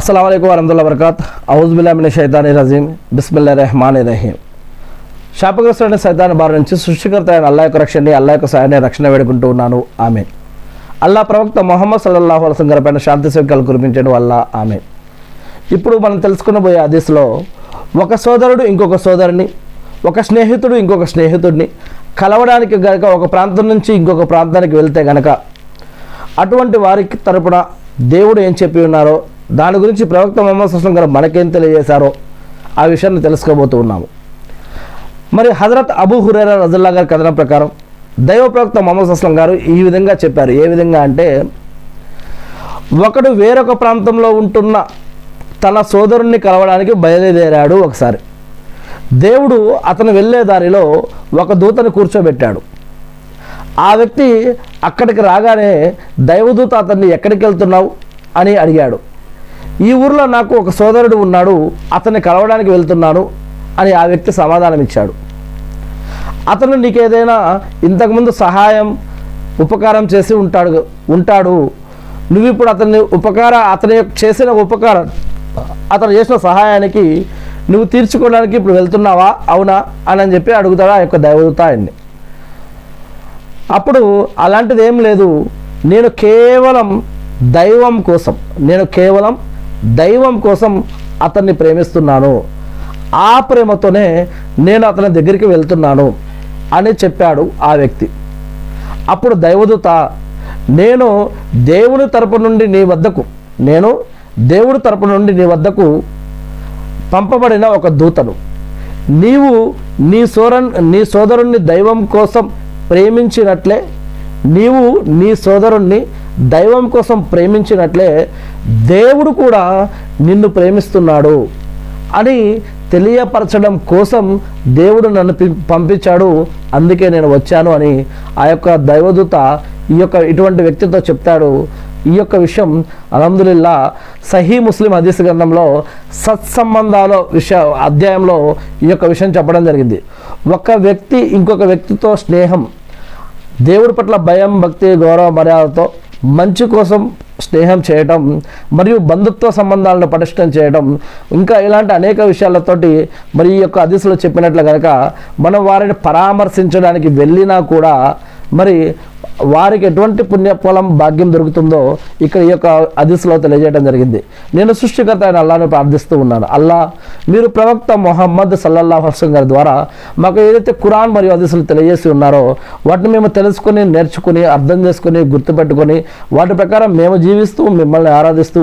अस्सलाम वालेकुम वरहमतुल्लाहि वबरकातुहू औज़ु बिल्लाहि मिनश शैतानिर रजीम बिस्मिल्लाहिर रहमानिर रहीम శాపగ్రస్తుడైన సైతాన్ బారి నుంచి సృష్టికర్త అయిన అల్లాహ్ యొక్క రక్షణని అల్లాహ్ యొక్క సహాయాన్ని రక్షణ వేడుకుంటూ ఉన్నాను ఆమీన్. అల్లాహ్ ప్రవక్త ముహమ్మద్ సల్లల్లాహు అలైహి వసల్లం గారిపైన శాంతి సేవకాలు కురిపించడం వల్ల ఆమీన్. ఇప్పుడు మనం తెలుసుకునబోయే హదీస్లో ఒక సోదరుడు ఇంకొక సోదరుని, ఒక స్నేహితుడు ఇంకొక స్నేహితుడిని కలవడానికి గనక ఒక ప్రాంతం నుంచి ఇంకొక ప్రాంతానికి వెళ్తే గనక అటువంటి వారికి తరపున దేవుడు ఏం చెప్పి ఉన్నారో దాని గురించి ప్రవక్త ముహమ్మద్ సల్లల్లాహు అలైహి వసల్లం గారు మనకేం తెలియజేశారో ఆ విషయాన్ని తెలుసుకోబోతూ ఉన్నాము. మరి హజరత్ అబూ హురైరా రజల్లా గారి కథనం ప్రకారం దైవ ప్రవక్త ముహమ్మద్ సల్లల్లాహు అలైహి వసల్లం గారు ఈ విధంగా చెప్పారు. ఏ విధంగా అంటే, ఒకడు వేరొక ప్రాంతంలో ఉంటున్న తన సోదరుణ్ణి కలవడానికి బయలుదేరాడు. ఒకసారి దేవుడు అతను వెళ్ళే దారిలో ఒక దూతను కూర్చోబెట్టాడు. ఆ వ్యక్తి అక్కడికి రాగానే దైవదూత అతన్ని ఎక్కడికి వెళ్తున్నావు అని అడిగాడు. ఈ ఊర్లో నాకు ఒక సోదరుడు ఉన్నాడు, అతన్ని కలవడానికి వెళ్తున్నాను అని ఆ వ్యక్తి సమాధానం ఇచ్చాడు. అతను నీకేదైనా ఇంతకుముందు సహాయం ఉపకారం చేసి ఉంటాడు నువ్వు ఇప్పుడు అతని చేసిన ఉపకారం, అతను చేసిన సహాయానికి నువ్వు తీర్చుకోవడానికి ఇప్పుడు వెళ్తున్నావా అవునా అని చెప్పి అడుగుతాడు ఆ యొక్క దైవదూత ఆయన్ని. అప్పుడు అలాంటిది ఏం లేదు, నేను కేవలం దైవం కోసం అతన్ని ప్రేమిస్తున్నాను, ఆ ప్రేమతోనే నేను అతని దగ్గరికి వెళ్తున్నాను అని చెప్పాడు ఆ వ్యక్తి. అప్పుడు దైవదూత, నేను దేవుడి తరపు నుండి నీ వద్దకు పంపబడిన ఒక దూతను, నీవు నీ సోదరుణ్ణి దైవం కోసం ప్రేమించినట్లే దేవుడు కూడా నిన్ను ప్రేమిస్తున్నాడు అని తెలియపరచడం కోసం దేవుడు నన్ను పంపించాడు, అందుకే నేను వచ్చాను అని ఆ యొక్క దైవదూత ఇటువంటి వ్యక్తితో చెప్తాడు. ఈ యొక్క విషయం అల్హమ్దులిల్లా సహీ ముస్లిం హదీస్ గ్రంథంలో సత్సంబంధాల అధ్యాయంలో ఈ యొక్క విషయం చెప్పడం జరిగింది. ఒక వ్యక్తి ఇంకొక వ్యక్తితో స్నేహం, దేవుడి పట్ల భయం, భక్తి, గౌరవ మర్యాదతో మంచి కోసం స్నేహం చేయటం మరియు బంధుత్వ సంబంధాలను పటిష్టం చేయడం, ఇంకా ఇలాంటి అనేక విషయాలతోటి మరి ఈ యొక్క హదీసులో చెప్పినట్లు కనుక మనం వారిని పరామర్శించడానికి వెళ్ళినా కూడా మరి వారికి ఎటువంటి పుణ్యఫలం భాగ్యం దొరుకుతుందో ఇక్కడ ఈ యొక్క హదీసులో తెలియజేయడం జరిగింది. నేను సృష్టికర్త అయిన అల్లాహ్ను ప్రార్థిస్తూ ఉన్నాను, అల్లా మీరు ప్రవక్త ముహమ్మద్ సల్లల్లాహు అలైహి వసల్లం గారి ద్వారా మాకు ఏదైతే ఖురాన్ మరియు హదీసులు తెలియజేసి ఉన్నారో వాటిని మేము తెలుసుకొని, నేర్చుకుని, అర్థం చేసుకుని, గుర్తుపెట్టుకొని వాటి ప్రకారం మేము జీవిస్తూ మిమ్మల్ని ఆరాధిస్తూ